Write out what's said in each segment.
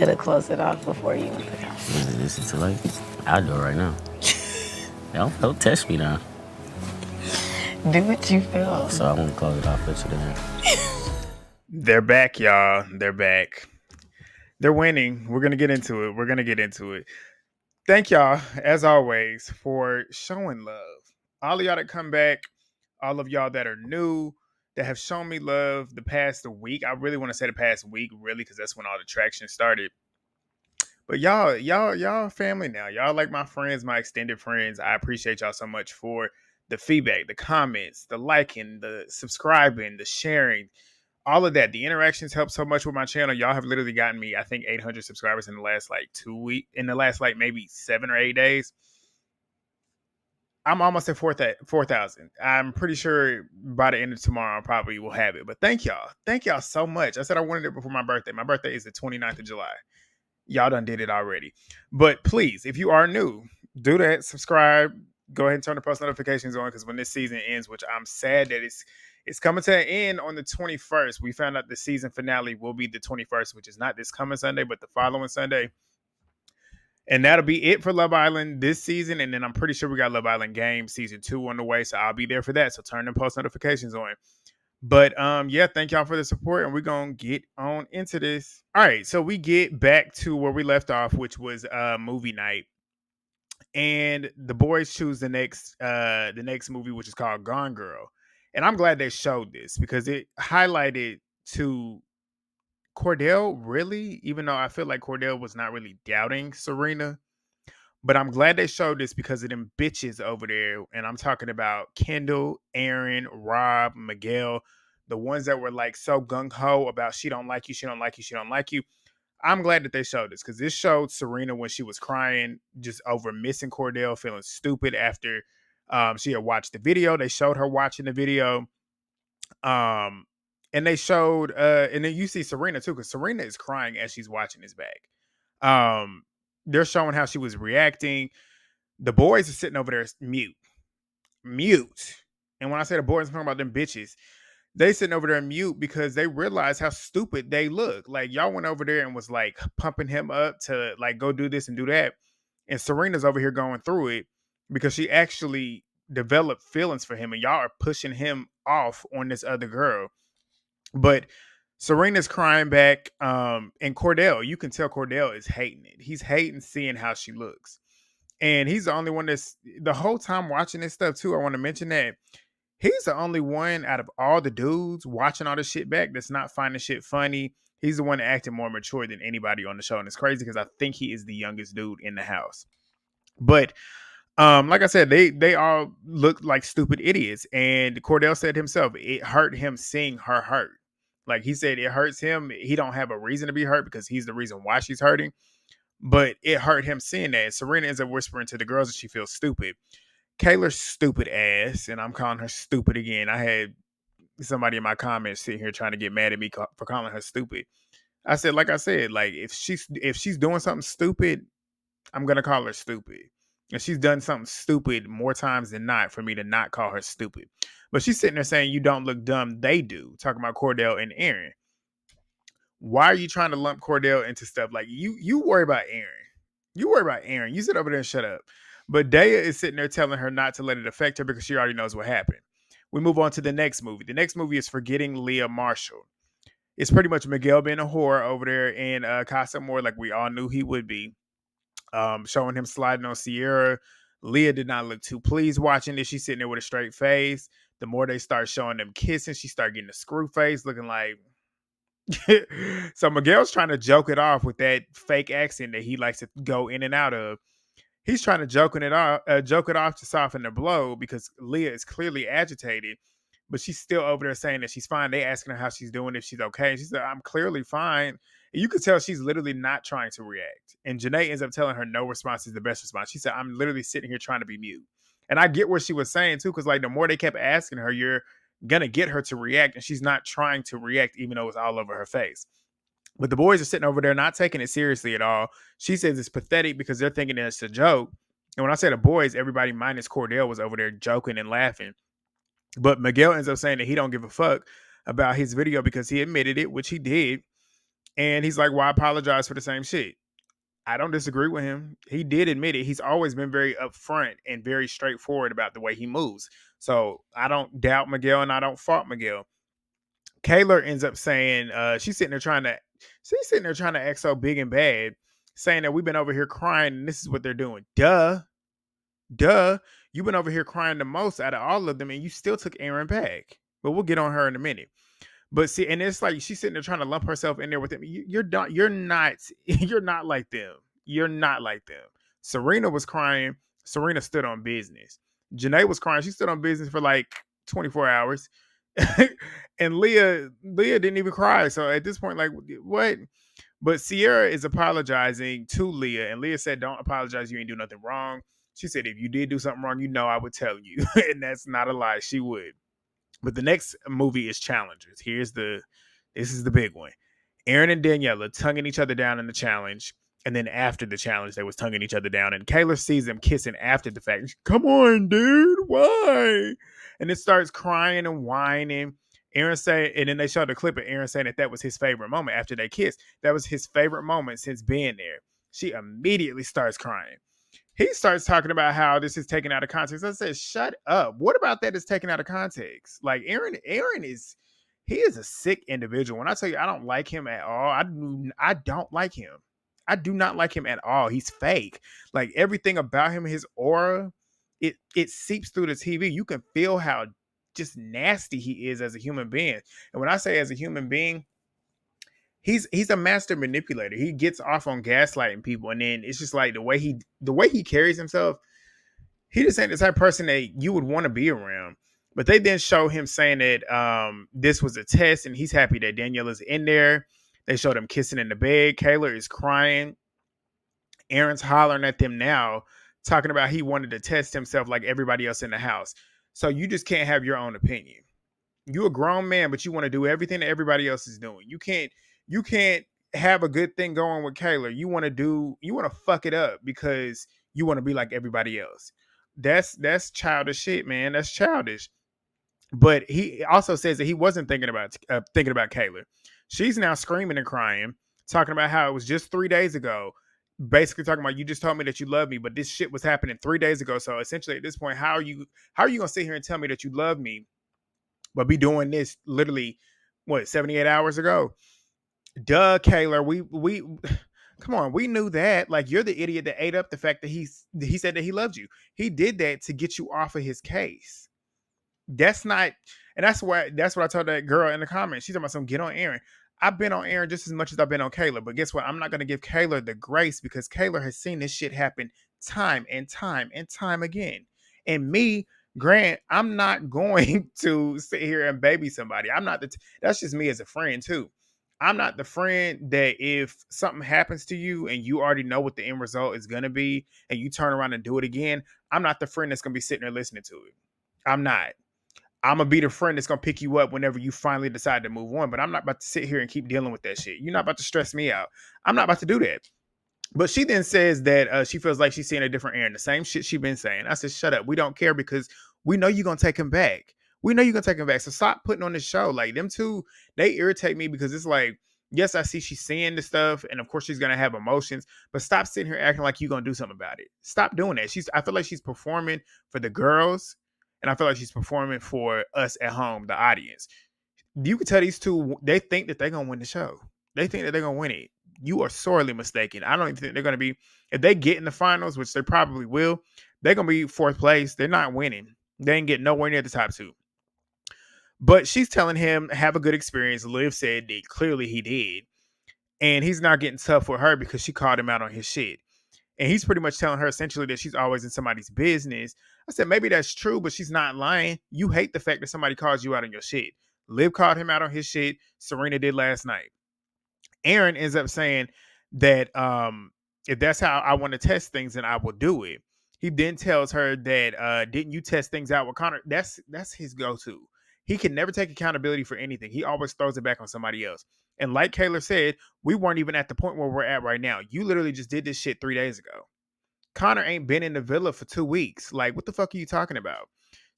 Gotta close it off before you went to the Is it too late? I'll do it right now. Don't test me now. Do what you feel. So I want to close it off with you then. They're back, y'all. They're back. They're winning. We're gonna get into it. Thank y'all, as always, for showing love. All of y'all that come back, all of y'all that are new, that have shown me love the past week. I really want to say the past week, really, because that's when all the traction started. But y'all family now. Y'all like my friends, my extended friends. I appreciate y'all so much for the feedback, the comments, the liking, the subscribing, the sharing, all of that. The interactions help so much with my channel. Y'all have literally gotten me, I think, 800 subscribers in the last like 2 weeks, in the last like maybe 7 or 8 days. I'm almost at 4,000. I'm pretty sure by the end of tomorrow, I probably will have it. But thank y'all. Thank y'all so much. I said I wanted it before my birthday. My birthday is the 29th of July. Y'all done did it already. But please, if you are new, do that. Subscribe. Go ahead and turn the post notifications on, because when this season ends, which I'm sad that it's coming to an end on the 21st. We found out the season finale will be the 21st, which is not this coming Sunday, but the following Sunday. And that'll be it for Love Island this season. And then I'm pretty sure we got Love Island Game season 2 on the way. So I'll be there for that. So turn the post notifications on. But yeah, thank y'all for the support, and we're gonna get on into this. All right, so we get back to where we left off, which was movie night. And the boys choose the next movie, which is called Gone Girl. And I'm glad they showed this because it highlighted to Kordell, really, even though I feel like Kordell was not really doubting Serena. But I'm glad they showed this because of them bitches over there. And I'm talking about Kendall, Aaron, Rob, Miguel, the ones that were like so gung-ho about she don't like you, she don't like you, she don't like you. I'm glad that they showed this because this showed Serena when she was crying just over missing Kordell, feeling stupid after she had watched the video. They showed her watching the video. And they showed, and then you see Serena too, because Serena is crying as she's watching this back. They're showing how she was reacting. The boys are sitting over there mute. And when I say the boys, I'm talking about them bitches. They sitting over there mute because they realize how stupid they look. Like, y'all went over there and was like pumping him up to like go do this and do that. And Serena's over here going through it because she actually developed feelings for him, and y'all are pushing him off on this other girl. But Serena's crying back. And Kordell, you can tell Kordell is hating it. He's hating seeing how she looks. And he's the only one that's the whole time watching this stuff too. I want to mention that he's the only one out of all the dudes watching all this shit back that's not finding shit funny. He's the one acting more mature than anybody on the show. And it's crazy because I think he is the youngest dude in the house. But like I said, they all look like stupid idiots. And Kordell said himself, it hurt him seeing her hurt. Like he said, it hurts him. He don't have a reason to be hurt because he's the reason why she's hurting. But it hurt him seeing that. Serena ends up whispering to the girls that she feels stupid. Kayla's stupid ass, and I'm calling her stupid again. I had somebody in my comments sitting here trying to get mad at me for calling her stupid. I said, like if she's doing something stupid, I'm gonna call her stupid. And she's done something stupid more times than not for me to not call her stupid. But she's sitting there saying you don't look dumb. They do. Talking about Kordell and Aaron. Why are you trying to lump Kordell into stuff like you worry about Aaron? You worry about Aaron. You sit over there and shut up. But Daya is sitting there telling her not to let it affect her because she already knows what happened. We move on to the next movie. The next movie is Forgetting Leah Marshall. It's pretty much Miguel being a whore over there in Casa More, like we all knew he would be. Showing him sliding on Sierra. Leah did not look too pleased watching this. She's sitting there with a straight face. The more they start showing them kissing, she started getting a screw face, looking like. So Miguel's trying to joke it off with that fake accent that he likes to go in and out of. He's trying to joke it off to soften the blow because Leah is clearly agitated, but she's still over there saying that she's fine. They asking her how she's doing, if she's okay. She said, "I'm clearly fine." And you could tell she's literally not trying to react. And Janae ends up telling her no response is the best response. She said, "I'm literally sitting here trying to be mute." And I get what she was saying too, because like the more they kept asking her, you're gonna get her to react, and she's not trying to react, even though it's all over her face. But the boys are sitting over there not taking it seriously at all. She says it's pathetic because they're thinking that it's a joke. And when I say the boys, everybody minus Kordell was over there joking and laughing. But Miguel ends up saying that he don't give a fuck about his video because he admitted it, which he did. And he's like, "Well, I apologize for the same shit." I don't disagree with him. He did admit it. He's always been very upfront and very straightforward about the way he moves. So I don't doubt Miguel and I don't fault Miguel. Kayla ends up saying, she's sitting there trying to act so big and bad, saying that we've been over here crying and this is what they're doing. Duh. You've been over here crying the most out of all of them and you still took Aaron back. But we'll get on her in a minute. But see, and it's like she's sitting there trying to lump herself in there with them. You're not. You're not. You're not like them. You're not like them. Serena was crying. Serena stood on business. Janae was crying. She stood on business for like 24 hours. And Leah didn't even cry. So at this point, like, what? But Sierra is apologizing to Leah, and Leah said, "Don't apologize. You ain't do nothing wrong." She said, "If you did do something wrong, I would tell you," and that's not a lie. She would. But the next movie is Challengers. This is the big one. Aaron and Daniela tonguing each other down in the challenge. And then after the challenge, they was tonguing each other down. And Kayla sees them kissing after the fact. Come on, dude. Why? And it starts crying and whining. Aaron say, and then they showed the clip of Aaron saying that was his favorite moment after they kissed. That was his favorite moment since being there. She immediately starts crying. He starts talking about how this is taken out of context. I said, shut up. What about that is taken out of context? Like Aaron he is a sick individual. When I tell you I don't like him at all, I don't like him. I do not like him at all. He's fake. Like everything about him, his aura, it seeps through the TV. You can feel how just nasty he is as a human being. And when I say as a human being, he's a master manipulator. He gets off on gaslighting people, and then it's just like the way he carries himself. He just ain't the type of person that you would want to be around. But they then show him saying that this was a test, and he's happy that Daniela's in there. They showed him kissing in the bed. Kayla is crying. Aaron's hollering at them now, talking about he wanted to test himself like everybody else in the house. So you just can't have your own opinion. You a grown man, but you want to do everything that everybody else is doing. You can't have a good thing going with Kayla. You want to fuck it up because you want to be like everybody else. That's childish shit, man. That's childish. But he also says that he wasn't thinking about Kayla. She's now screaming and crying, talking about how it was just 3 days ago. Basically talking about, you just told me that you love me, but this shit was happening 3 days ago. So essentially at this point, how are you gonna sit here and tell me that you love me, but be doing this literally 78 hours ago? Duh, Kayla. We come on, we knew that. Like, you're the idiot that ate up the fact that he said that he loved you. He did that to get you off of his case. That's not, and that's what I told that girl in the comments. She's talking about some get on Aaron. I've been on Aaron just as much as I've been on Kayla, but guess what? I'm not gonna give Kayla the grace because Kayla has seen this shit happen time and time and time again. And me, Grant, I'm not going to sit here and baby somebody. I'm not that's just me as a friend too. I'm not the friend that if something happens to you and you already know what the end result is gonna be and you turn around and do it again, I'm not the friend that's gonna be sitting there listening to it. I'm not. I'm gonna be the friend that's gonna pick you up whenever you finally decide to move on. But I'm not about to sit here and keep dealing with that shit. You're not about to stress me out. I'm not about to do that. But she then says that she feels like she's seeing a different Aaron. The same shit she's been saying. I said, shut up. We don't care because we know you're gonna take him back. We know you're gonna take him back. So stop putting on this show. Like, them two, they irritate me because it's like, yes, I see she's seeing the stuff, and of course she's gonna have emotions, but stop sitting here acting like you're gonna do something about it. Stop doing that. I feel like she's performing for the girls. And I feel like she's performing for us at home, the audience. You can tell these two, they think that they're going to win the show. They think that they're going to win it. You are sorely mistaken. I don't even think they're going to be, if they get in the finals, which they probably will, they're going to be fourth place. They're not winning. They ain't get nowhere near the top two. But she's telling him, have a good experience. Liv said that clearly he did. And he's not getting tough with her because she called him out on his shit. And he's pretty much telling her essentially that she's always in somebody's business. I said, maybe that's true, but she's not lying. You hate the fact that somebody calls you out on your shit. Liv called him out on his shit. Serena did last night. Aaron ends up saying that if that's how I want to test things, then I will do it. He then tells her that didn't you test things out with Connor? That's his go-to. He can never take accountability for anything. He always throws it back on somebody else. And like Kayla said, we weren't even at the point where we're at right now. You literally just did this shit 3 days ago. Connor ain't been in the villa for 2 weeks. Like, what the fuck are you talking about?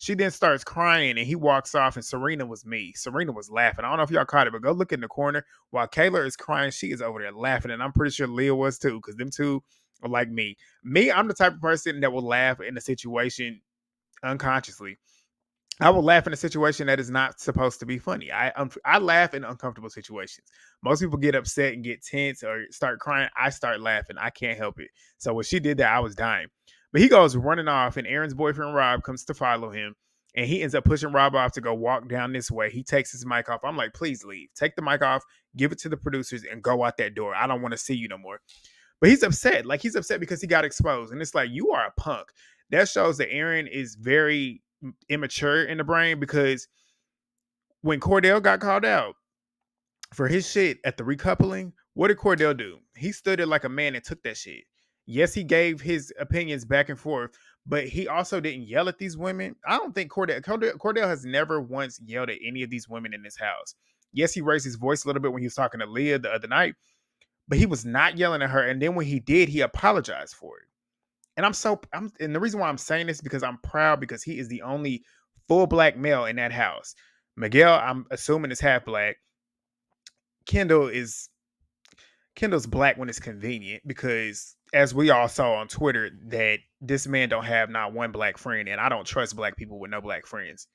She then starts crying and he walks off, and Serena was me. Serena was laughing. I don't know if y'all caught it, but go look in the corner while Kayla is crying. She is over there laughing, and I'm pretty sure Leah was too, because them two are like me. I'm the type of person that will laugh in a situation unconsciously. I will laugh in a situation that is not supposed to be funny. I laugh in uncomfortable situations. Most people get upset and get tense or start crying. I start laughing. I can't help it. So when she did that, I was dying. But he goes running off, and Aaron's boyfriend Rob comes to follow him, and he ends up pushing Rob off to go walk down this way. He takes his mic off. I'm like, please leave. Take the mic off, give it to the producers, and go out that door. I don't want to see you no more. But he's upset. Like, he's upset because he got exposed. And it's like, you are a punk. That shows that Aaron is very immature in the brain, because when Kordell got called out for his shit at the recoupling, what did Kordell do? He stood there like a man and took that shit. Yes, he gave his opinions back and forth, but he also didn't yell at these women. I don't think Kordell has never once yelled at any of these women in this house. Yes, he raised his voice a little bit when he was talking to Leah the other night, but he was not yelling at her. And then when he did, he apologized for it. And and the reason why I'm saying this is because I'm proud, because he is the only full black male in that house. Miguel, I'm assuming, is half black. Kendall's black when it's convenient, because as we all saw on Twitter, that this man don't have not one black friend, and I don't trust black people with no black friends.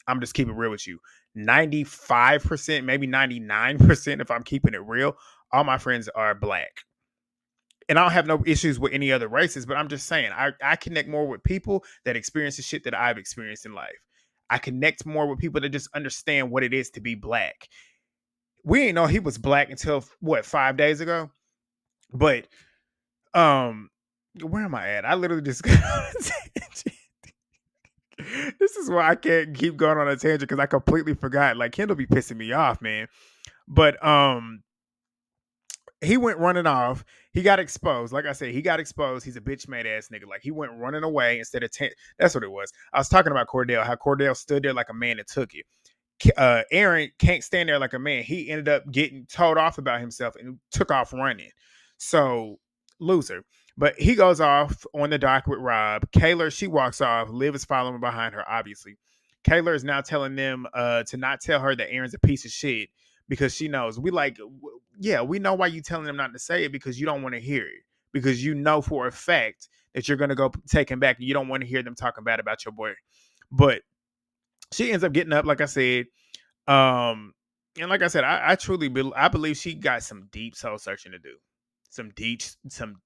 I'm just keeping it real with you. 95%, maybe 99%, if I'm keeping it real, all my friends are black. And I don't have no issues with any other races, but I'm just saying, I connect more with people that experience the shit that I've experienced in life. I connect more with people that just understand what it is to be black. We didn't know he was black until 5 days ago. But where am I at? I literally just got on a tangent. This is why I can't keep going on a tangent, because I completely forgot. Like, Kendall be pissing me off, man. But he went running off. He got exposed. Like I said, he got exposed. He's a bitch made ass nigga. Like, he went running away instead of that's what it was. I was talking about Kordell, how Kordell stood there like a man and took it. Aaron can't stand there like a man. He ended up getting told off about himself and took off running. So, loser. But he goes off on the dock with Rob. Kayla, she walks off. Liv is following behind her, obviously. Kayla is now telling them to not tell her that Aaron's a piece of shit, because she knows. We know why you telling them not to say it, because you don't want to hear it. Because you know for a fact that you're going to go take him back, and you don't want to hear them talking bad about your boy. But she ends up getting up, like I said. And like I said, I truly believe she got some deep soul searching to do. Some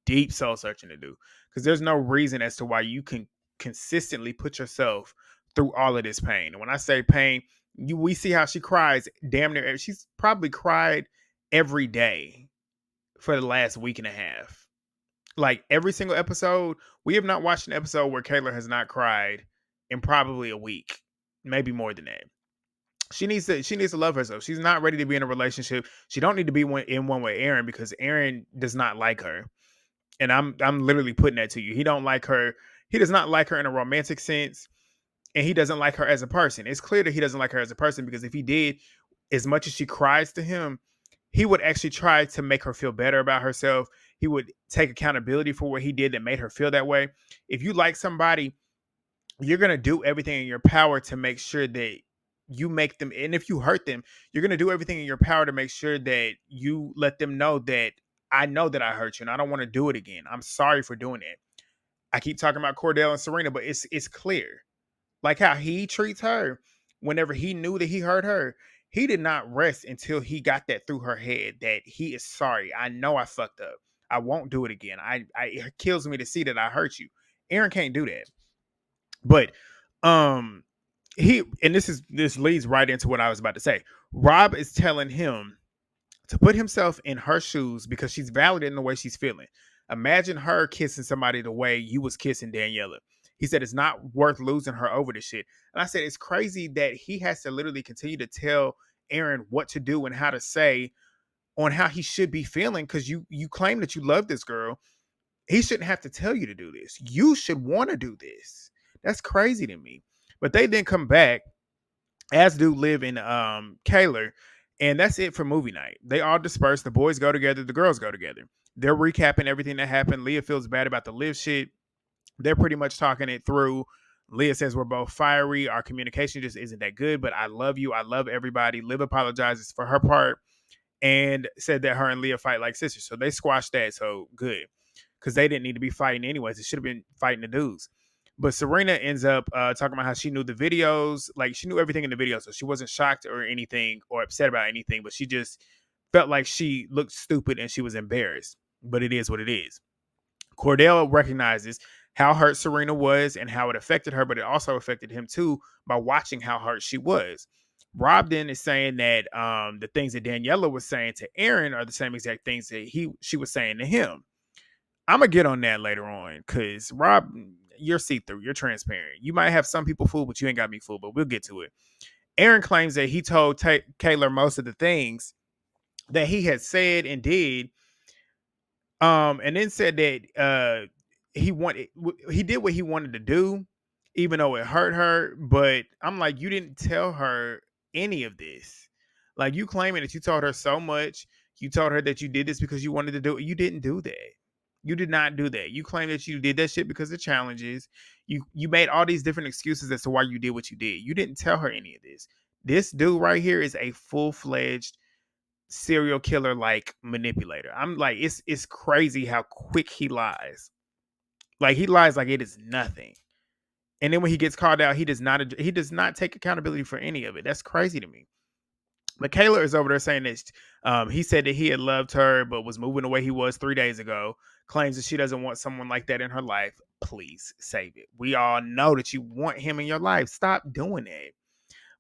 deep soul searching to do. Because there's no reason as to why you can consistently put yourself through all of this pain. And when I say pain, we see how she cries damn near. She's probably cried every day for the last week and a half. Like, every single episode, we have not watched an episode where Kayla has not cried in probably a week, maybe more than that. She needs to love herself. She's not ready to be in a relationship. She don't need to be in one with Aaron, because Aaron does not like her. And I'm literally putting that to you. He don't like her. He does not like her in a romantic sense, and he doesn't like her as a person. It's clear that he doesn't like her as a person, because if he did, as much as she cries to him, he would actually try to make her feel better about herself. He would take accountability for what he did that made her feel that way. If you like somebody, you're going to do everything in your power to make sure that you make them, and if you hurt them, you're going to do everything in your power to make sure that you let them know that I know that I hurt you and I don't want to do it again. I'm sorry for doing it. I keep talking about Cordell and Serena, but it's clear. Like how he treats her whenever he knew that he hurt her. He did not rest until he got that through her head that he is sorry. I know I fucked up. I won't do it again. It kills me to see that I hurt you. Aaron can't do that. But this leads right into what I was about to say. Rob is telling him to put himself in her shoes, because she's validating the way she's feeling. Imagine her kissing somebody the way you was kissing Daniela. He said it's not worth losing her over this shit. And I said it's crazy that he has to literally continue to tell Aaron what to do and how to say on how he should be feeling, because you claim that you love this girl. He shouldn't have to tell you to do this. You should want to do this. That's crazy to me. But they then come back, as do Liv and Kayla, and that's it for movie night. They all disperse. The boys go together. The girls go together. They're recapping everything that happened. Leah feels bad about the Liv shit. They're pretty much talking it through. Leah says we're both fiery. Our communication just isn't that good, but I love you. I love everybody. Liv apologizes for her part and said that her and Leah fight like sisters. So they squashed that. So good. Because they didn't need to be fighting anyways. It should have been fighting the dudes. But Serena ends up talking about how she knew the videos. Like, she knew everything in the video. So she wasn't shocked or anything or upset about anything. But she just felt like she looked stupid and she was embarrassed. But it is what it is. Kordell recognizes how hurt Serena was and how it affected her, but it also affected him too by watching how hurt she was. Rob then is saying that the things that Daniela was saying to Aaron are the same exact things that she was saying to him. I'm gonna get on that later on because Rob, you're see-through, you're transparent. You might have some people fooled, but you ain't got me fooled. But we'll get to it. Aaron claims that he told Kayla most of the things that he had said and did, and then said that he did what he wanted to do, even though it hurt her. But I'm like, you didn't tell her any of this. Like, you claiming that you told her so much. You told her that you did this because you wanted to do it. You didn't do that. You did not do that. You claim that you did that shit because of challenges. You made all these different excuses as to why you did what you did. You didn't tell her any of this. This dude right here is a full-fledged serial killer like manipulator. I'm like, it's crazy how quick he lies. Like, he lies like it is nothing. And then when he gets called out, he does not take accountability for any of it. That's crazy to me. Michaela is over there saying this. He said that he had loved her, but was moving the way he was 3 days ago. Claims that she doesn't want someone like that in her life. Please save it. We all know that you want him in your life. Stop doing that.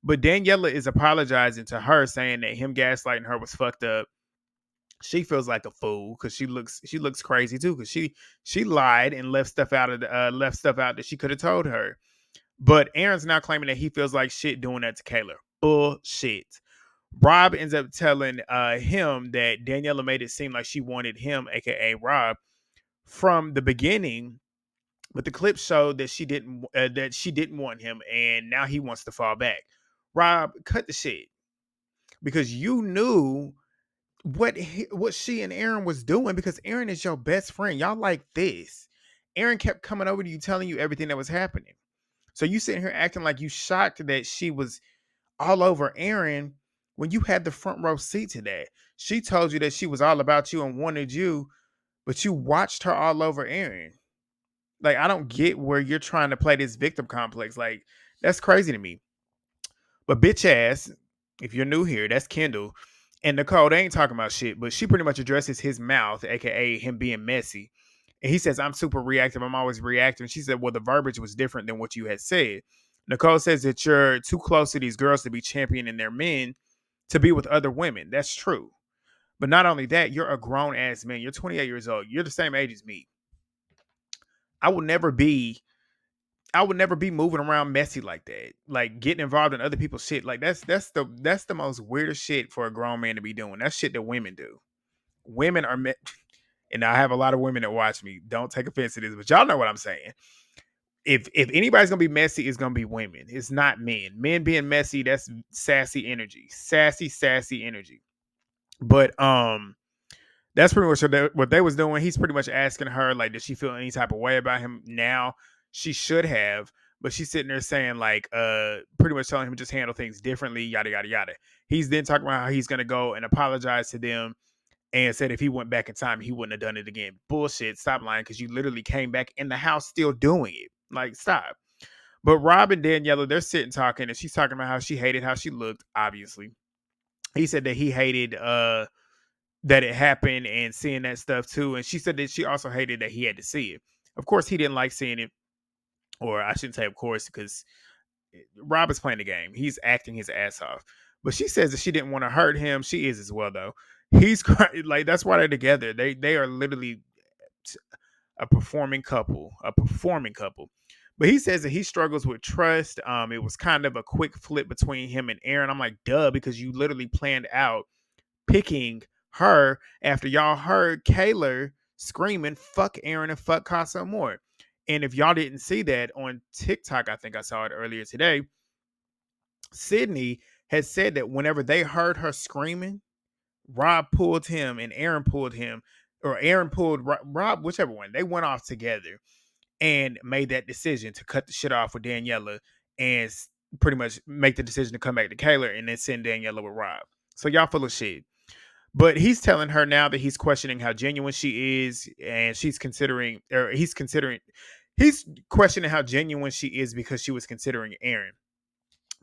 But Daniela is apologizing to her, saying that him gaslighting her was fucked up. She feels like a fool because she looks crazy too, because she lied and left stuff out that she could have told her. But Aaron's now claiming that he feels like shit doing that to Kayla. Bullshit. Rob ends up telling him that Daniela made it seem like she wanted him, aka Rob, from the beginning, but the clip showed that she didn't want him, and now he wants to fall back. Rob, cut the shit, because you knew what she and Aaron was doing, because Aaron is your best friend. Y'all like this. Aaron kept coming over to you, telling you everything that was happening. So you sitting here acting like you shocked that she was all over Aaron when you had the front row seat to that. She told you that she was all about you and wanted you, but you watched her all over Aaron. Like, I don't get where you're trying to play this victim complex. Like, that's crazy to me. But bitch ass, if you're new here, that's Kendall. And Nicole, they ain't talking about shit, but she pretty much addresses his mouth, aka him being messy. And he says, I'm super reactive. I'm always reactive. And she said, well, the verbiage was different than what you had said. Nicole says that you're too close to these girls to be championing their men to be with other women. That's true. But not only that, you're a grown ass man. You're 28 years old. You're the same age as me. I would never be moving around messy like that. Like, getting involved in other people's shit. Like, that's the most weirdest shit for a grown man to be doing. That's shit that women do. Women are and I have a lot of women that watch me. Don't take offense to this, but y'all know what I'm saying. If anybody's gonna be messy, it's gonna be women. It's not men. Men being messy, that's sassy energy. Sassy energy. But that's pretty much what they was doing. He's pretty much asking her, like, does she feel any type of way about him now? She should have, but she's sitting there saying, like, pretty much telling him just handle things differently, yada yada yada. He's then talking about how he's gonna go and apologize to them, and said if he went back in time, he wouldn't have done it again. Bullshit. Stop lying, because you literally came back in the house still doing it. Like, stop. But Rob and Daniela, they're sitting talking, and she's talking about how she hated how she looked, obviously. He said that he hated that it happened and seeing that stuff too. And she said that she also hated that he had to see it. Of course, he didn't like seeing it. Or I shouldn't say of course, because Rob is playing the game. He's acting his ass off. But she says that she didn't want to hurt him. She is as well, though. He's like, that's why they're together. They are literally a performing couple. But he says that he struggles with trust. It was kind of a quick flip between him and Aaron. I'm like, duh, because you literally planned out picking her after y'all heard Kayla screaming, fuck Aaron and fuck Casa Moore. And if y'all didn't see that on TikTok, I think I saw it earlier today, Sydney had said that whenever they heard her screaming, Rob pulled him and Aaron pulled him, or Aaron pulled Rob, whichever one. They went off together. and made that decision to cut the shit off with Daniela and pretty much make the decision to come back to Kayla and then send Daniela with Rob. So y'all full of shit. But he's telling her now that he's questioning how genuine she is, and he's questioning how genuine she is because she was considering Aaron.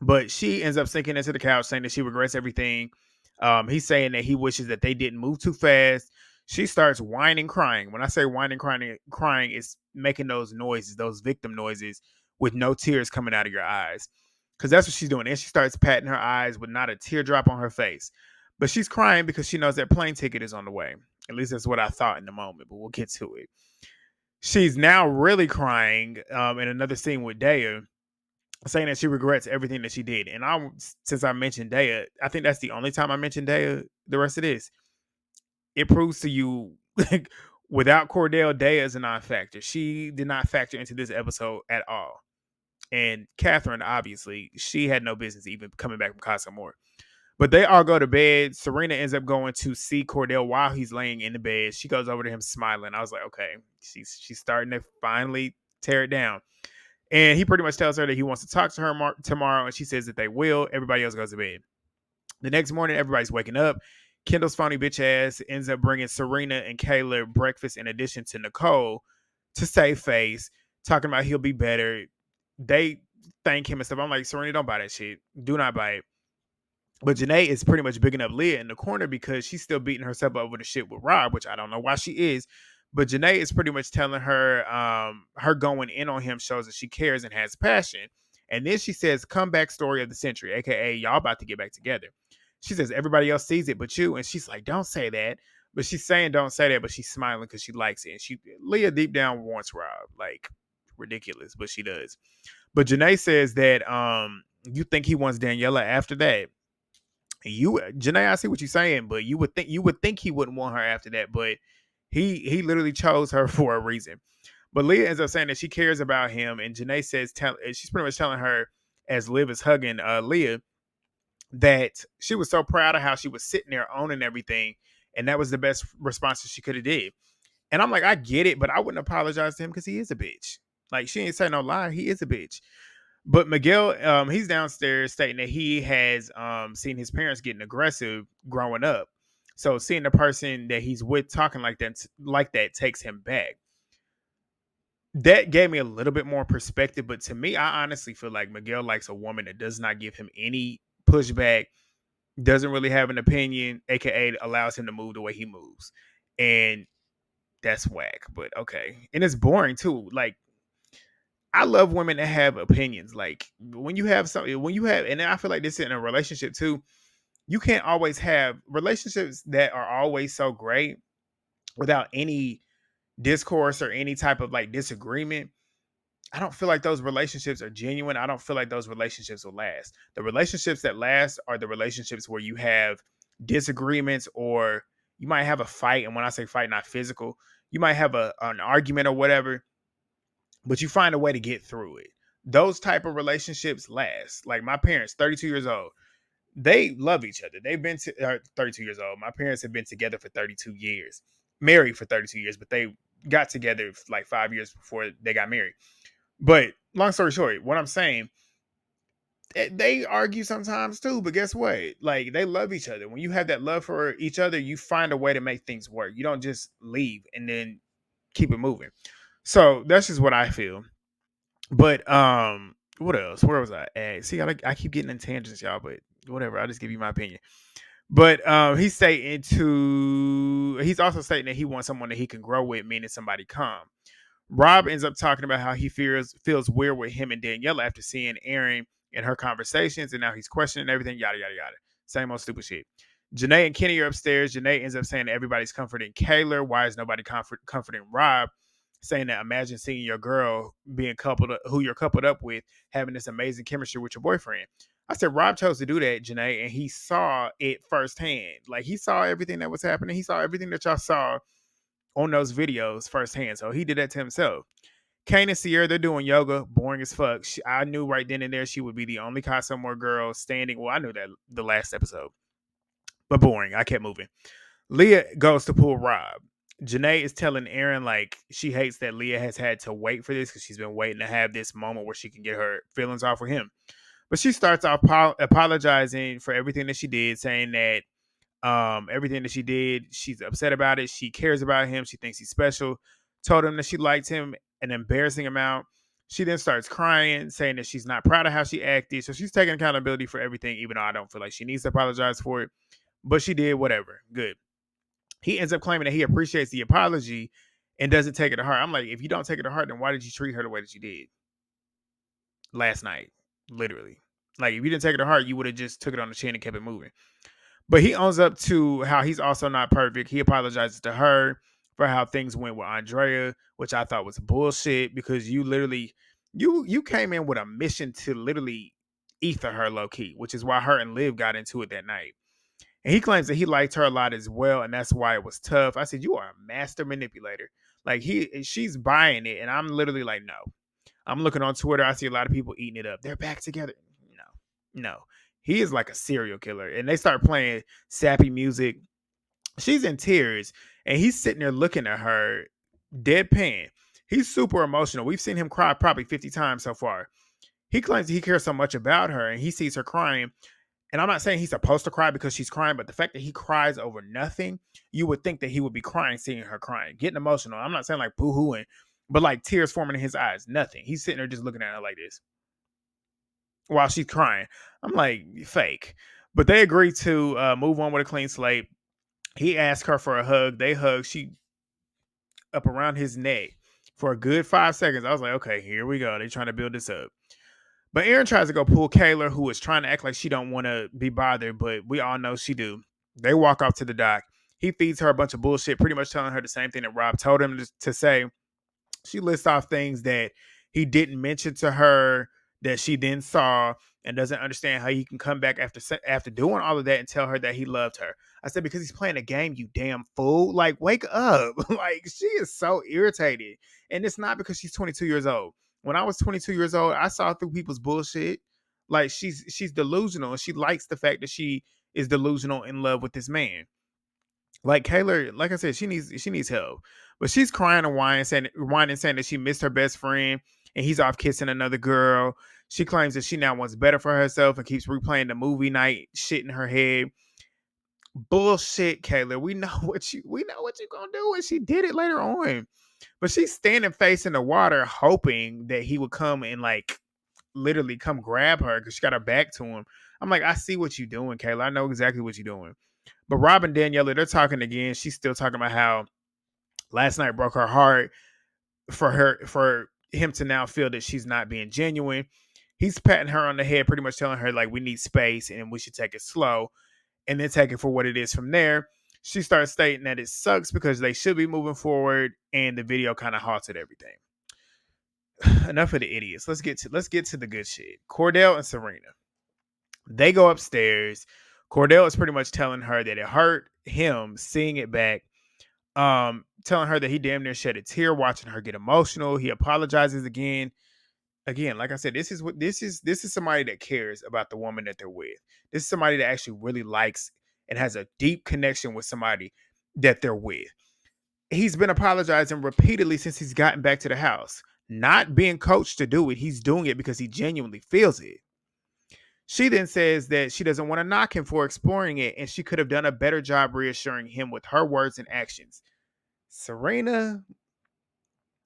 But she ends up sinking into the couch saying that she regrets everything. He's saying that he wishes that they didn't move too fast. She starts whining, crying. When I say whining, crying, it's making those noises, those victim noises with no tears coming out of your eyes. Because that's what she's doing. And she starts patting her eyes with not a teardrop on her face. But she's crying because she knows that plane ticket is on the way. At least that's what I thought in the moment, but we'll get to it. She's now really crying in another scene with Daya, saying that she regrets everything that she did. And since I mentioned Daya, I think that's the only time I mentioned Daya. The rest of this, it proves to you, like, without Kordell, Daya is a non-factor. She did not factor into this episode at all. And Catherine, obviously, she had no business even coming back from Casa More. But they all go to bed. Serena ends up going to see Kordell while he's laying in the bed. She goes over to him smiling. I was like, okay, she's starting to finally tear it down. And he pretty much tells her that he wants to talk to her tomorrow, and she says that they will. Everybody else goes to bed. The next morning, everybody's waking up. Kendall's phony bitch ass ends up bringing Serena and Kayla breakfast in addition to Nicole to save face, talking about he'll be better. They thank him and stuff. I'm like, Serena, don't buy that shit. Do not buy it. But Janae is pretty much bigging up Leah in the corner because she's still beating herself up over the shit with Rob, which I don't know why she is. But Janae is pretty much telling her her going in on him shows that she cares and has passion. And then she says, comeback story of the century, aka y'all about to get back together. She says, everybody else sees it but you. And she's like, don't say that. But she's saying don't say that, but she's smiling because she likes it. And Leah deep down wants Rob. Like, ridiculous, but she does. But Janae says that you think he wants Daniela after that. Janae, I see what you're saying, but you would think he wouldn't want her after that, but he literally chose her for a reason. But Leah ends up saying that she cares about him, and Janae says she's pretty much telling her as Liv is hugging Leah that she was so proud of how she was sitting there owning everything, and that was the best response that she could have did. And I'm like, I get it, but I wouldn't apologize to him because he is a bitch. Like, she ain't saying no lie, he is a bitch. But Miguel, he's downstairs stating that he has seen his parents getting aggressive growing up. So seeing the person that he's with talking like that takes him back. That gave me a little bit more perspective. But to me, I honestly feel like Miguel likes a woman that does not give him any pushback, doesn't really have an opinion, aka allows him to move the way he moves. And that's whack, but okay. And it's boring too. Like, I love women that have opinions. Like, when you have, and I feel like this in a relationship too, you can't always have relationships that are always so great without any discourse or any type of like disagreement. I don't feel like those relationships are genuine. I don't feel like those relationships will last. The relationships that last are the relationships where you have disagreements, or you might have a fight. And when I say fight, not physical, you might have an argument or whatever, but you find a way to get through it. Those type of relationships last. Like my parents, 32 years old, they love each other. They've been 32 years old. My parents have been together for 32 years, married for 32 years, but they got together like 5 years before they got married. But long story short, what I'm saying, they argue sometimes too, but guess what? Like, they love each other. When you have that love for each other, you find a way to make things work. You don't just leave and then keep it moving. So that's just what I feel. But what else? Where was I at? See, I keep getting in tangents, y'all, but whatever. I'll just give you my opinion. But he's also stating that he wants someone that he can grow with, meaning somebody calm. Rob ends up talking about how he feels weird with him and Daniela after seeing Aaron in her conversations, and now he's questioning everything, yada, yada, yada. Same old stupid shit. Janae and Kenny are upstairs. Janae ends up saying that everybody's comforting Kayla. Why is nobody comforting Rob? Saying that imagine seeing your girl who you're coupled up with, having this amazing chemistry with your boyfriend. I said, Rob chose to do that, Janae, and he saw it firsthand. Like, he saw everything that was happening. He saw everything that y'all saw on those videos firsthand. So he did that to himself. Kane and Sierra, they're doing yoga. Boring as fuck. I knew right then and there she would be the only Casa More girl standing. Well, I knew that the last episode. But boring. I kept moving. Leah goes to pull Rob. Janae is telling Aaron like she hates that Leah has had to wait for this because she's been waiting to have this moment where she can get her feelings off with him. But she starts off apologizing for everything that she did, saying that everything that she did, she's upset about it. She cares about him. She thinks he's special. Told him that she liked him an embarrassing amount. She then starts crying, saying that she's not proud of how she acted. So she's taking accountability for everything, even though I don't feel like she needs to apologize for it. But she did whatever. Good. He ends up claiming that he appreciates the apology and doesn't take it to heart. I'm like, if you don't take it to heart, then why did you treat her the way that you did last night? Literally. Like, if you didn't take it to heart, you would have just took it on the chin and kept it moving. But he owns up to how he's also not perfect. He apologizes to her for how things went with Andrea, which I thought was bullshit because you literally you came in with a mission to literally ether her low key, which is why her and Liv got into it that night. And he claims that he liked her a lot as well, and that's why it was tough. I said, you are a master manipulator. Like she's buying it, and I'm literally like, no. I'm looking on Twitter. I see a lot of people eating it up. They're back together. No. He is like a serial killer. And they start playing sappy music. She's in tears, and he's sitting there looking at her deadpan. He's super emotional. We've seen him cry probably 50 times so far. He claims he cares so much about her, and he sees her crying. And I'm not saying he's supposed to cry because she's crying, but the fact that he cries over nothing, you would think that he would be crying, seeing her crying, getting emotional. I'm not saying like boo-hooing, but like tears forming in his eyes. Nothing. He's sitting there just looking at her like this while she's crying. I'm like, fake. But they agree to move on with a clean slate. He asked her for a hug. They hug. She up around his neck for a good 5 seconds. I was like, okay, here we go. They're trying to build this up. But Aaron tries to go pull Kayla, who is trying to act like she don't want to be bothered, but we all know she do. They walk off to the dock. He feeds her a bunch of bullshit, pretty much telling her the same thing that Rob told him to say. She lists off things that he didn't mention to her that she then saw and doesn't understand how he can come back after doing all of that and tell her that he loved her. I said, because he's playing a game, you damn fool. Like, wake up. Like, she is so irritated. And it's not because she's 22 years old. When I was 22 years old, I saw through people's bullshit. Like, she's delusional, and she likes the fact that she is delusional in love with this man. Like Kayla, like I said, she needs help. But she's crying and whining, saying that she missed her best friend and he's off kissing another girl. She claims that she now wants better for herself and keeps replaying the movie night shit in her head. Bullshit, Kayla. We know what you're gonna do, and she did it later on. But she's standing facing the water, hoping that he would come and like literally come grab her because she got her back to him. I'm like, I see what you're doing, Kayla. I know exactly what you're doing. But Rob and Daniela, they're talking again. She's still talking about how last night broke her heart for him to now feel that she's not being genuine. He's patting her on the head, pretty much telling her like we need space and we should take it slow and then take it for what it is from there. She starts stating that it sucks because they should be moving forward and the video kind of halted everything. Enough of the idiots. Let's get to the good shit. Cordell and Serena. They go upstairs. Kordell is pretty much telling her that it hurt him seeing it back. Telling her that he damn near shed a tear watching her get emotional. He apologizes again. Again, like I said, this is somebody that cares about the woman that they're with. This is somebody that actually really likes and has a deep connection with somebody that they're with. He's been apologizing repeatedly since he's gotten back to the house. Not being coached to do it. He's doing it because he genuinely feels it. She then says that she doesn't want to knock him for exploring it, and she could have done a better job reassuring him with her words and actions. Serena,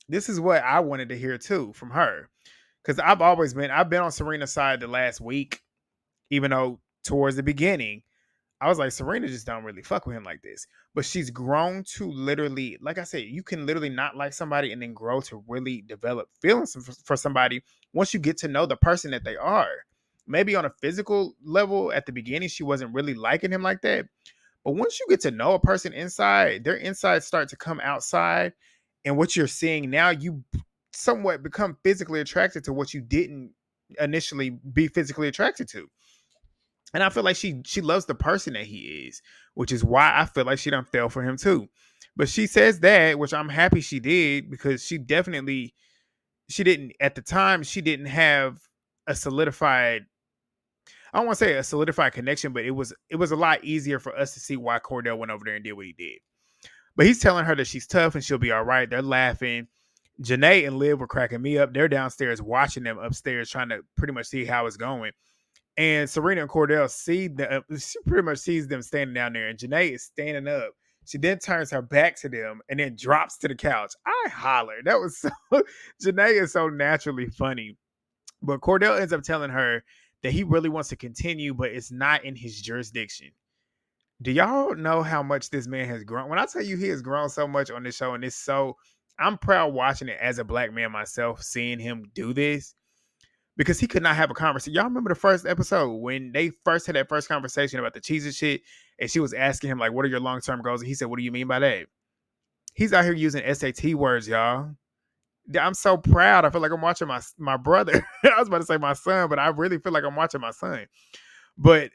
this is what I wanted to hear too from her. Because I've been on Serena's side the last week, even though towards the beginning, I was like, Serena just don't really fuck with him like this. But she's grown to literally, like I said, you can literally not like somebody and then grow to really develop feelings for somebody once you get to know the person that they are. Maybe on a physical level at the beginning, she wasn't really liking him like that. But once you get to know a person inside, their insides start to come outside. And what you're seeing now, you somewhat become physically attracted to what you didn't initially be physically attracted to. And I feel like she loves the person that he is, which is why I feel like she done fell for him too. But she says that, which I'm happy she did, because she didn't at the time, she didn't have a solidified, I don't want to say a solidified connection, but it was a lot easier for us to see why Kordell went over there and did what he did. But he's telling her that she's tough and she'll be all right. They're laughing. Janae and Liv were cracking me up. They're downstairs watching them upstairs, trying to pretty much see how it's going. And Serena and Kordell see them. She pretty much sees them standing down there, and Janae is standing up. She then turns her back to them and then drops to the couch. I hollered. That was so. Janae is so naturally funny, but Kordell ends up telling her that he really wants to continue, but it's not in his jurisdiction. Do y'all know how much this man has grown? When I tell you he has grown so much on this show, and it's so, I'm proud watching it as a black man myself, seeing him do this because he could not have a conversation. Y'all remember the first episode when they first had that first conversation about the cheese and shit, and she was asking him like, "What are your long term goals?" And he said, "What do you mean by that?" He's out here using SAT words, y'all. I'm so proud. I feel like I'm watching my brother. I was about to say my son, but I really feel like I'm watching my son. But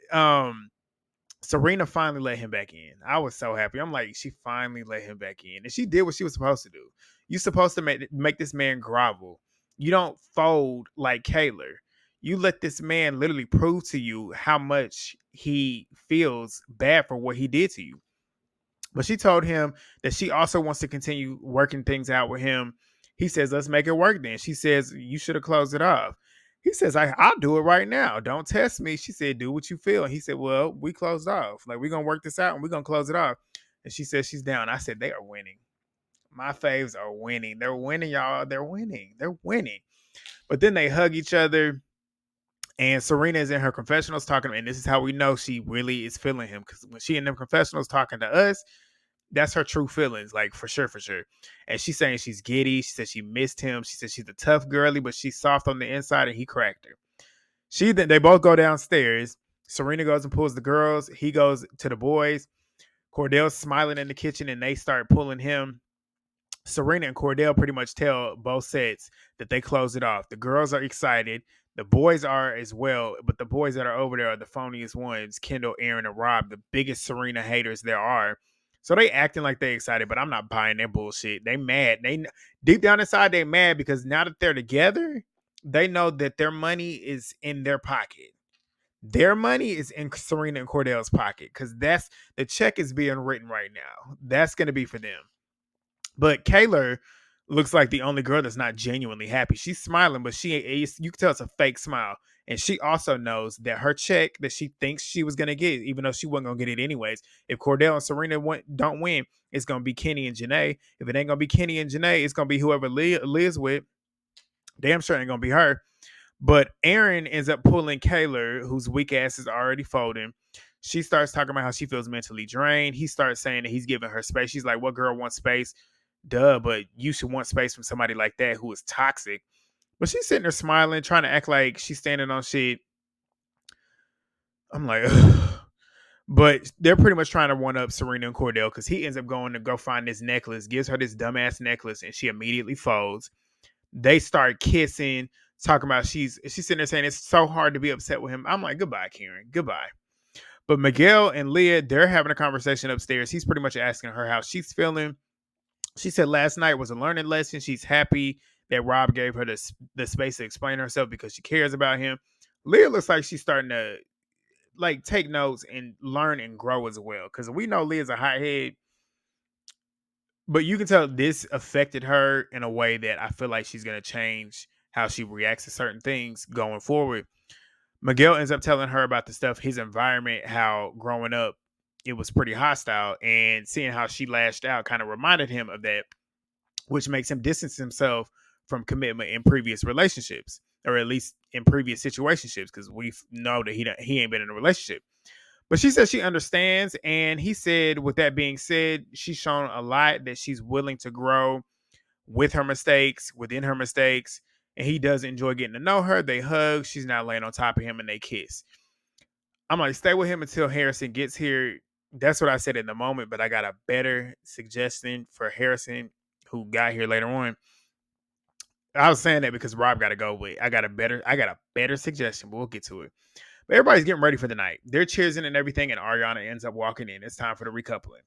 Serena finally let him back in. I was so happy. I'm like, she finally let him back in. And she did what she was supposed to do. You're supposed to make this man grovel. You don't fold like Kaylor. You let this man literally prove to you how much he feels bad for what he did to you. But she told him that she also wants to continue working things out with him. He says, let's make it work then. She says, you should have closed it off. He says, I'll do it right now. Don't test me. She said, do what you feel. And he said, well, we closed off. Like, we're going to work this out and we're going to close it off. And she said, she's down. I said, they are winning. My faves are winning. They're winning, y'all. They're winning. They're winning. But then they hug each other. And Serena is in her confessionals talking. And this is how we know she really is feeling him. Because when she in them confessionals talking to us, that's her true feelings, like for sure, for sure. And she's saying she's giddy. She said she missed him. She said she's a tough girly, but she's soft on the inside, and he cracked her. They both go downstairs. Serena goes and pulls the girls. He goes to the boys. Kordell's smiling in the kitchen, and they start pulling him. Serena and Kordell pretty much tell both sets that they close it off. The girls are excited. The boys are as well, but the boys that are over there are the phoniest ones, Kendall, Aaron, and Rob, the biggest Serena haters there are. So they acting like they excited, but I'm not buying their bullshit. They mad. They deep down inside, they mad because now that they're together, they know that their money is in their pocket. Their money is in Serena and Kordell's pocket because that's the check is being written right now. That's going to be for them. But Kaylor looks like the only girl that's not genuinely happy. She's smiling, but you can tell it's a fake smile. And she also knows that her check that she thinks she was going to get, even though she wasn't going to get it anyways, if Kordell and Serena don't win, it's going to be Kenny and Janae. If it ain't going to be Kenny and Janae, it's going to be whoever Leah's with. Damn sure ain't going to be her. But Aaron ends up pulling Kaylor, whose weak ass is already folding. She starts talking about how she feels mentally drained. He starts saying that he's giving her space. She's like, what girl wants space? Duh, but you should want space from somebody like that who is toxic. But she's sitting there smiling, trying to act like she's standing on shit. I'm like, ugh. But they're pretty much trying to one up Serena and Kordell because he ends up going to go find this necklace, gives her this dumbass necklace, and she immediately folds. They start kissing, talking about she's sitting there saying it's so hard to be upset with him. I'm like, goodbye, Karen, goodbye. But Miguel and Leah, they're having a conversation upstairs. He's pretty much asking her how she's feeling. She said last night was a learning lesson. She's happy that Rob gave her the space to explain herself because she cares about him. Leah looks like she's starting to like take notes and learn and grow as well. Because we know Leah's a hothead, but you can tell this affected her in a way that I feel like she's going to change how she reacts to certain things going forward. Miguel ends up telling her about the stuff, his environment, how growing up, it was pretty hostile, and seeing how she lashed out kind of reminded him of that, which makes him distance himself from commitment in previous relationships, or at least in previous situationships, because we know that he ain't been in a relationship. But she says she understands, and he said, with that being said, she's shown a lot that she's willing to grow with her mistakes, within her mistakes, and he does enjoy getting to know her. They hug, she's not laying on top of him, and they kiss. I'm like, stay with him until Harrison gets here. That's what I said in the moment, but I got a better suggestion for Harrison, who got here later on. I was saying that because Rob got to go with. I got a better suggestion, but we'll get to it. But everybody's getting ready for the night. They're cheersing and everything, and Ariana ends up walking in. It's time for the recoupling.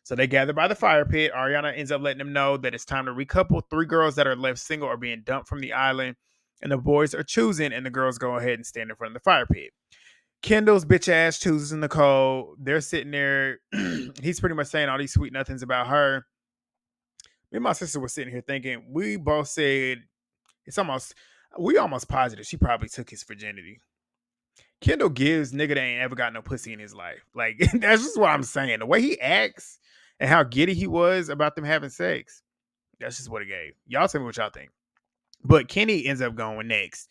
So they gather by the fire pit. Ariana ends up letting them know that it's time to recouple. 3 girls that are left single are being dumped from the island, and the boys are choosing, and the girls go ahead and stand in front of the fire pit. Kendall's bitch ass chooses Nicole. They're sitting there. He's pretty much saying all these sweet nothings about her. Me and my sister were sitting here thinking, we both said we almost positive she probably took his virginity. Kendall gives nigga that ain't ever got no pussy in his life. Like, that's just what I'm saying. The way he acts and how giddy he was about them having sex, that's just what it gave. Y'all tell me what y'all think. But Kenny ends up going next.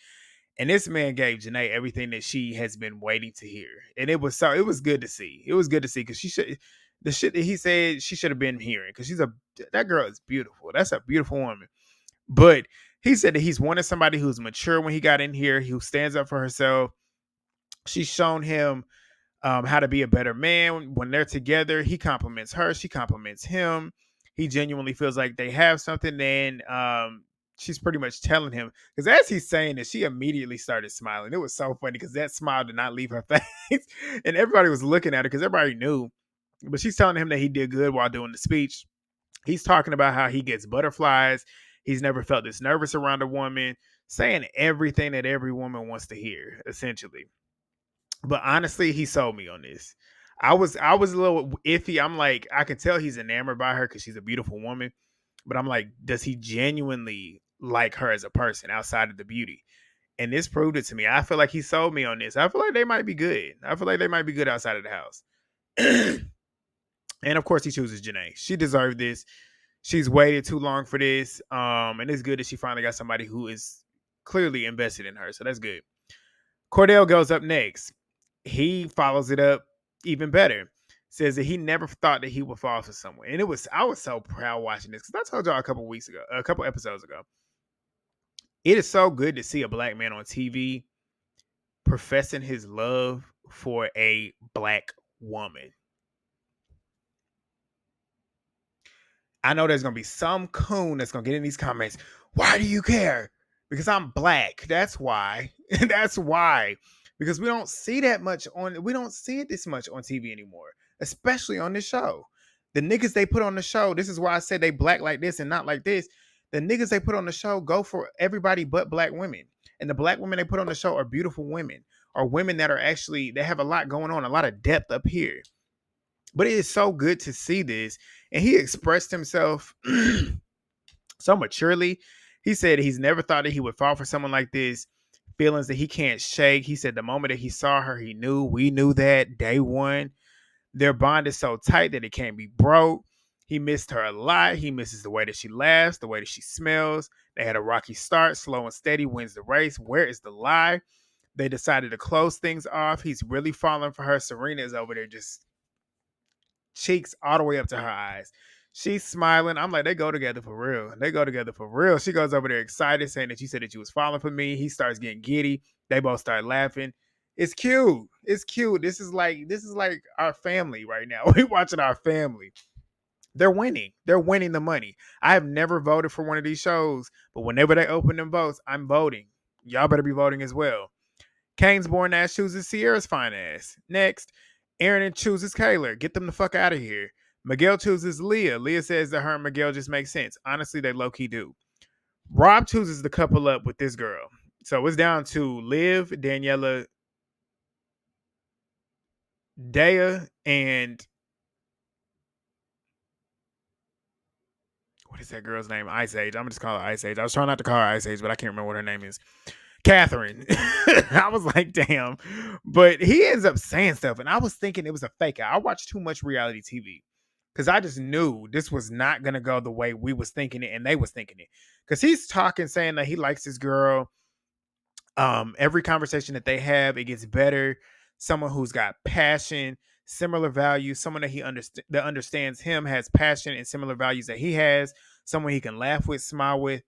And this man gave Janae everything that she has been waiting to hear. And it was good to see. It was good to see because the shit that he said she should have been hearing because that girl is beautiful. That's a beautiful woman. But he said that he's wanted somebody who's mature when he got in here, who stands up for herself. She's shown him how to be a better man when they're together. He compliments her. She compliments him. He genuinely feels like they have something. Then she's pretty much telling him, because as he's saying it, she immediately started smiling. It was so funny because that smile did not leave her face. And everybody was looking at her because everybody knew. But she's telling him that he did good while doing the speech. He's talking about how he gets butterflies. He's never felt this nervous around a woman, saying everything that every woman wants to hear, essentially. But honestly, he sold me on this. I was a little iffy. I'm like, I can tell he's enamored by her because she's a beautiful woman. But I'm like, does he genuinely like her as a person outside of the beauty? And this proved it to me. I feel like he sold me on this. I feel like they might be good. I feel like they might be good outside of the house. And of course, he chooses Janae. She deserved this. She's waited too long for this. And it's good that she finally got somebody who is clearly invested in her. So that's good. Kordell goes up next. He follows it up even better. Says that he never thought that he would fall for someone. And I was so proud watching this because I told y'all a couple episodes ago. It is so good to see a black man on TV professing his love for a black woman. I know there's going to be some coon that's going to get in these comments. Why do you care? Because I'm black. That's why. That's why. Because we don't see it this much on TV anymore, especially on this show. The niggas they put on the show, this is why I said they black like this and not like this. The niggas they put on the show go for everybody but black women. And the black women they put on the show are beautiful women, or women that they have a lot going on, a lot of depth up here. But it is so good to see this. And he expressed himself so maturely. He said he's never thought that he would fall for someone like this. Feelings that he can't shake. He said the moment that he saw her, we knew that day one. Their bond is so tight that it can't be broke. He missed her a lot. He misses the way that she laughs, the way that she smells. They had a rocky start. Slow and steady wins the race. Where is the lie? They decided to close things off. He's really falling for her. Serena is over there just cheeks all the way up to her eyes. She's smiling. I'm like, they go together for real. They go together for real. She goes over there excited, saying that you said that you was falling for me. He starts getting giddy. They both start laughing. It's cute. It's cute. This is like our family right now. We're watching our family. They're winning. They're winning the money. I have never voted for one of these shows, but whenever they open them votes, I'm voting. Y'all better be voting as well. Kane's born ass chooses Sierra's fine ass. Next, Aaron chooses Kayla. Get them the fuck out of here. Miguel chooses Leah. Leah says that her and Miguel just make sense. Honestly, they low-key do. Rob chooses to couple up with this girl. So it's down to Liv, Daniela, Daya, and what is that girl's name? Ice Age. I'm going to just call her Ice Age. I was trying not to call her Ice Age, but I can't remember what her name is. Catherine. I was like, damn. But he ends up saying stuff, and I was thinking it was a fake out. I watched too much reality TV because I just knew this was not going to go the way we was thinking it and they was thinking it. Because he's talking, saying that he likes this girl. Every conversation that they have, it gets better. Someone who's got passion, similar values, someone that that understands him, has passion and similar values that he has, someone he can laugh with, smile with.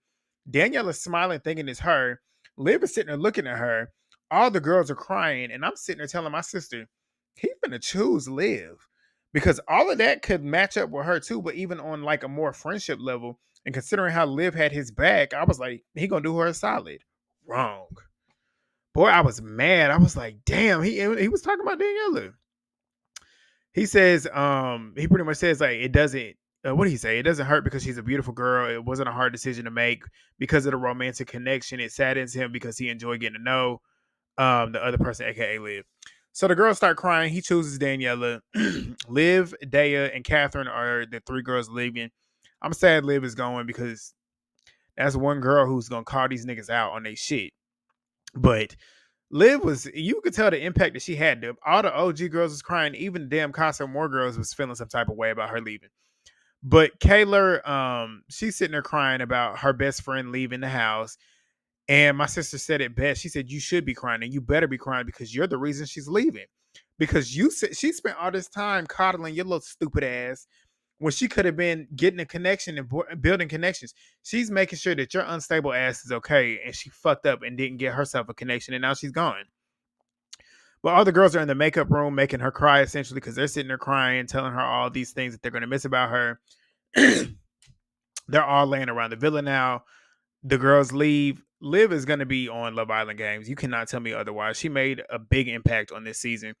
Danielle is smiling, thinking it's her. Liv is sitting there looking at her. All the girls are crying, and I'm sitting there telling my sister, he's gonna choose Liv. Because all of that could match up with her too, but even on like a more friendship level, and considering how Liv had his back, I was like, he gonna do her a solid. Wrong. Boy, I was mad. I was like, damn, he was talking about Daniela. He says, he pretty much says like it doesn't what did he say? It doesn't hurt because she's a beautiful girl. It wasn't a hard decision to make because of the romantic connection. It saddens him because he enjoyed getting to know the other person, aka Liv. So the girls start crying. He chooses Daniela. Liv, Daya, and Catherine are the three girls leaving. I'm sad Liv is going because that's one girl who's gonna call these niggas out on their shit. But Liv was, you could tell the impact that she had. All the OG girls was crying. Even the damn Casa More girls was feeling some type of way about her leaving. But Kayla, she's sitting there crying about her best friend leaving the house. And my sister said it best. She said, you should be crying and you better be crying because you're the reason she's leaving. Because you said she spent all this time coddling your little stupid ass when she could have been getting a connection and building connections. She's making sure that your unstable ass is okay. And she fucked up and didn't get herself a connection. And now she's gone. But all the girls are in the makeup room making her cry essentially because they're sitting there crying, telling her all these things that they're going to miss about her. They're all laying around the villa now. The girls leave. Liv is going to be on Love Island Games. You cannot tell me otherwise. She made a big impact on this season.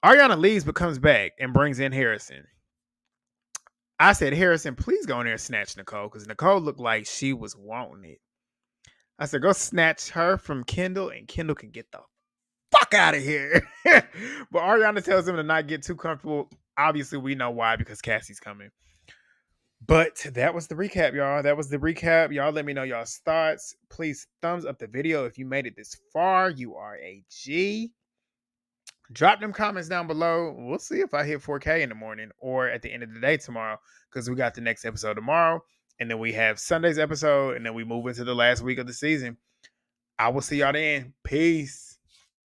Ariana leaves but comes back and brings in Harrison. I said, Harrison, please go in there and snatch Nicole because Nicole looked like she was wanting it. I said, go snatch her from Kendall and Kendall can get the fuck out of here. But Ariana tells him to not get too comfortable. Obviously, we know why because Cassie's coming. But that was the recap, y'all. That was the recap. Y'all let me know y'all's thoughts. Please thumbs up the video if you made it this far. You are a G. Drop them comments down below. We'll see if I hit 4K in the morning or at the end of the day tomorrow because we got the next episode tomorrow. And then we have Sunday's episode and then we move into the last week of the season. I will see y'all then. Peace.